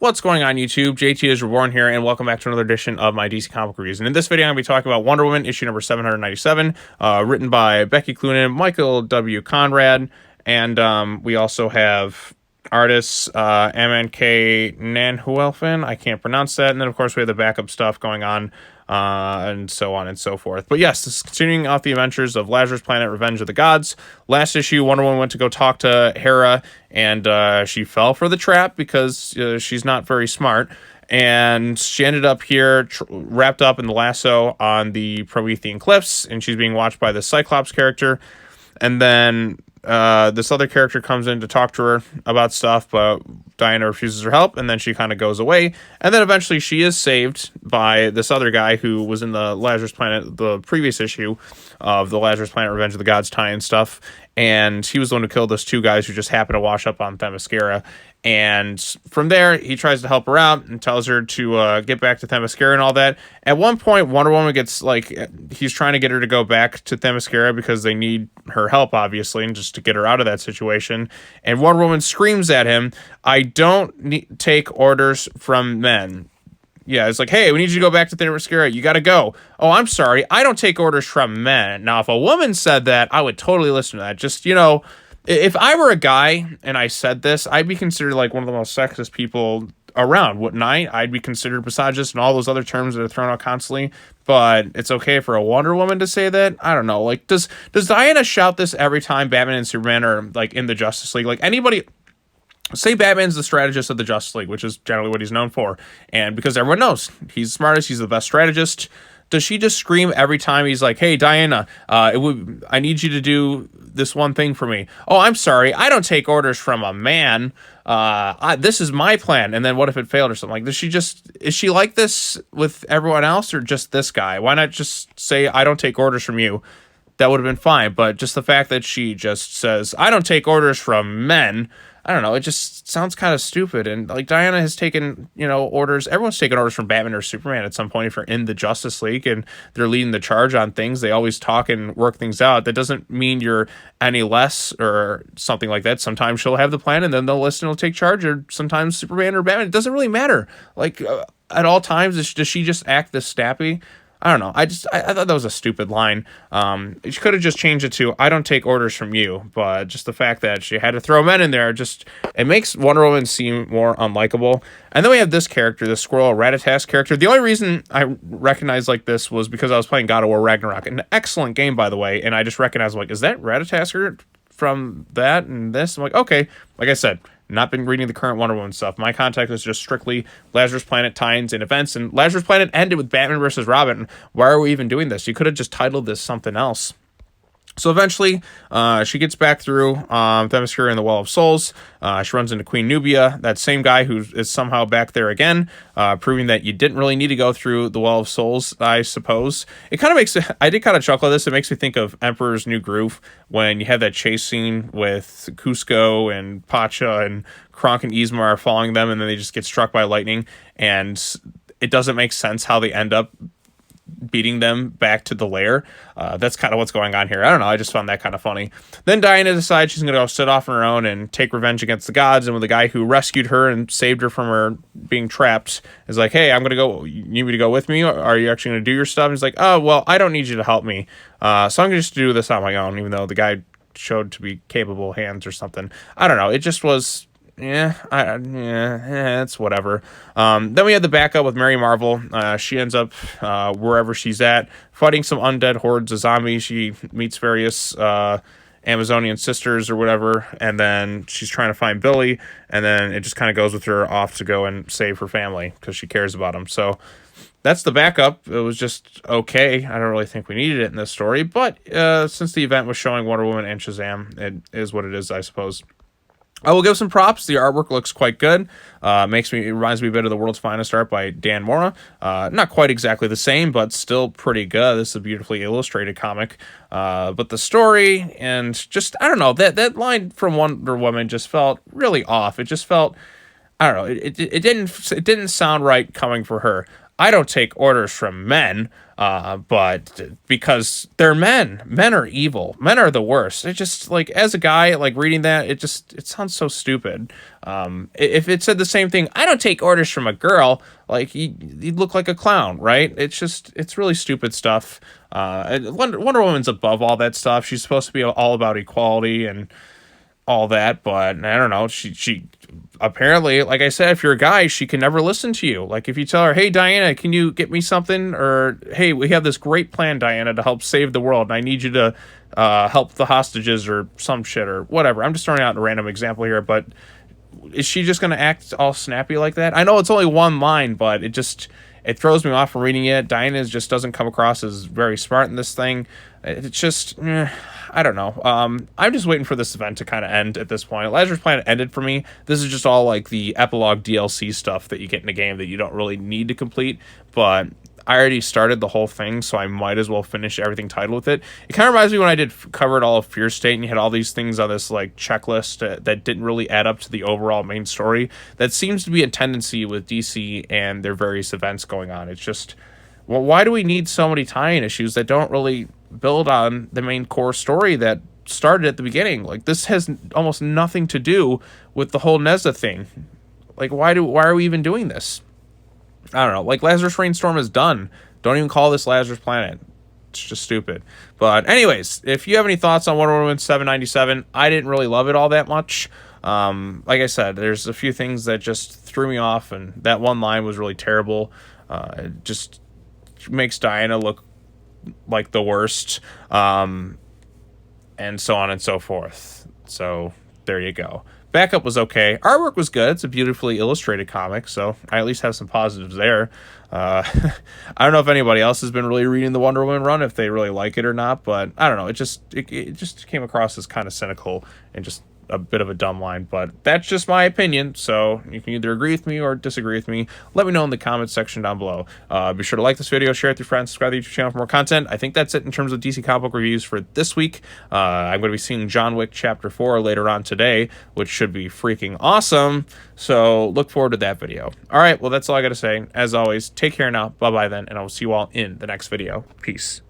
What's going on, YouTube? JT is Reborn here, and welcome back to another edition of my DC Comic Reviews. And in this video, I'm going to be talking about Wonder Woman, issue number 797, written by Becky Cloonan, Michael W. Conrad, and we also have artists MNK Nanhuelfen, I can't pronounce that, and then of course we have the backup stuff going on, and so on and so forth. But yes, this is continuing off the adventures of Lazarus Planet, Revenge of the Gods. Last issue, Wonder Woman went to go talk to Hera, and she fell for the trap because she's not very smart. And she ended up here wrapped up in the lasso on the Promethean Cliffs, and she's being watched by the Cyclops character. And then this other character comes in to talk to her about stuff, but Diana refuses her help, and then she kind of goes away. And then eventually she is saved by this other guy who was in the Lazarus Planet, the previous issue of the Lazarus Planet Revenge of the Gods tie-in stuff. And he was the one who killed those two guys who just happened to wash up on Themyscira. And from there, he tries to help her out and tells her to get back to Themyscira and all that. At one point, Wonder Woman gets, he's trying to get her to go back to Themyscira because they need her help, obviously, and just to get her out of that situation. And Wonder Woman screams at him, "I don't take orders from men." Yeah, it's like, hey, we need you to go back to Themyscira. You got to go. Oh, I'm sorry. I don't take orders from men. Now, if a woman said that, I would totally listen to that. Just, if I were a guy and I said this, I'd be considered like one of the most sexist people around, wouldn't I? I'd be considered misogynist and all those other terms that are thrown out constantly. But it's okay for a Wonder Woman to say that? I don't know. Like, does Diana shout this every time Batman and Superman are like in the Justice League? Like, anybody... Say Batman's the strategist of the Justice League, which is generally what he's known for. And because everyone knows he's the smartest, he's the best strategist. Does she just scream every time he's like, "Hey, Diana, I need you to do this one thing for me." "Oh, I'm sorry. I don't take orders from a man. This is my plan." And then what if it failed or something? Like, is she like this with everyone else or just this guy? Why not just say, "I don't take orders from you"? That would have been fine. But just the fact that she just says, "I don't take orders from men," I don't know. It just sounds kind of stupid. And like Diana has taken, orders. Everyone's taken orders from Batman or Superman at some point if you're in the Justice League and they're leading the charge on things. They always talk and work things out. That doesn't mean you're any less or something like that. Sometimes she'll have the plan and then they'll listen and take charge. Or sometimes Superman or Batman. It doesn't really matter. Like at all times, does she just act this snappy? I don't know. I thought that was a stupid line. She could have just changed it to, "I don't take orders from you." But just the fact that she had to throw men in there, it makes Wonder Woman seem more unlikable. And then we have this character, the Squirrel Ratatask character. The only reason I recognized like this was because I was playing God of War Ragnarok. An excellent game, by the way. And I just recognized, like, is that Ratatasker from that and this? I'm like, okay. Like I said, not been reading the current Wonder Woman stuff. My contact is just strictly Lazarus Planet tie-ins and events, and Lazarus Planet ended with Batman versus Robin. Why are we even doing this? You could have just titled this something else. So eventually, she gets back through Themyscira and the Well of Souls. She runs into Queen Nubia, that same guy who is somehow back there again, proving that you didn't really need to go through the Well of Souls, I suppose. It kind of makes... I did kind of chuckle at this. It makes me think of Emperor's New Groove, when you have that chase scene with Cusco and Pacha and Kronk and Yzma following them, and then they just get struck by lightning, and it doesn't make sense how they end up beating them back to the lair. That's kind of what's going on here. I don't know. I just found that kind of funny. Then Diana decides she's going to go sit off on her own and take revenge against the gods. And when the guy who rescued her and saved her from her being trapped is like, "Hey, I'm going to go. You need me to go with me? Or are you actually going to do your stuff?" And he's like, "Oh, well, I don't need you to help me. So I'm going to just do this on my own," even though the guy showed to be capable hands or something. I don't know. It just was... it's whatever. Then we had the backup with Mary Marvel. She ends up wherever she's at, fighting some undead hordes of zombies. She meets various Amazonian sisters or whatever, and then she's trying to find Billy, and then it just kind of goes with her off to go and save her family because she cares about him. So that's the backup. It was just okay. I don't really think we needed it in this story, but since the event was showing Wonder Woman and Shazam, it is what it is, I suppose. I will give some props. The artwork looks quite good. It reminds me a bit of The World's Finest art by Dan Mora. Not quite exactly the same, but still pretty good. This is a beautifully illustrated comic. But the story and just, I don't know, that line from Wonder Woman just felt really off. It just felt, I don't know, it didn't sound right coming for her. I don't take orders from men, but because they're men. Men are evil. Men are the worst. It just, like, as a guy, like, reading that, it sounds so stupid. If it said the same thing, I don't take orders from a girl, like, you'd look like a clown, right? It's really stupid stuff. Wonder Woman's above all that stuff. She's supposed to be all about equality and all that, but I don't know. She apparently, like I said, if you're a guy, she can never listen to you. Like, if you tell her, hey, Diana, can you get me something? Or, hey, we have this great plan, Diana, to help save the world, and I need you to help the hostages or some shit or whatever. I'm just throwing out a random example here, but is she just going to act all snappy like that? I know it's only one line, but it throws me off from reading it. Diana just doesn't come across as very smart in this thing. It's just, I don't know. I'm just waiting for this event to kind of end at this point. Lazarus Planet ended for me. This is just all like the epilogue DLC stuff that you get in the game that you don't really need to complete, but I already started the whole thing, so I might as well finish everything titled with it. It kind of reminds me when I covered all of Fear State, and you had all these things on this like checklist that didn't really add up to the overall main story. That seems to be a tendency with DC and their various events going on. It's just, well, why do we need so many tie-in issues that don't really build on the main core story that started at the beginning? Like, this has almost nothing to do with the whole Nezha thing. Like, why are we even doing this? I don't know. Like, Lazarus Rainstorm is done. Don't even call this Lazarus Planet. It's just stupid. But anyways, if you have any thoughts on Wonder Woman 797, I didn't really love it all that much. Like I said, there's a few things that just threw me off, and that one line was really terrible. It just makes Diana look like the worst, and so on and so forth. So there you go. Backup was okay. Artwork was good. It's a beautifully illustrated comic, so I at least have some positives there. I don't know if anybody else has been really reading the Wonder Woman run, if they really like it or not, but I don't know. It just came across as kind of cynical and just a bit of a dumb line, but that's just my opinion, so you can either agree with me or disagree with me. Let me know in the comments section down below. Be sure to like this video, share it with your friends, subscribe to the YouTube channel for more content. I think that's it in terms of DC comic book reviews for this week. I'm going to be seeing John Wick Chapter 4 later on today, which should be freaking awesome, so look forward to that video. Alright, well, that's all I got to say. As always, take care now, bye-bye then, and I will see you all in the next video. Peace.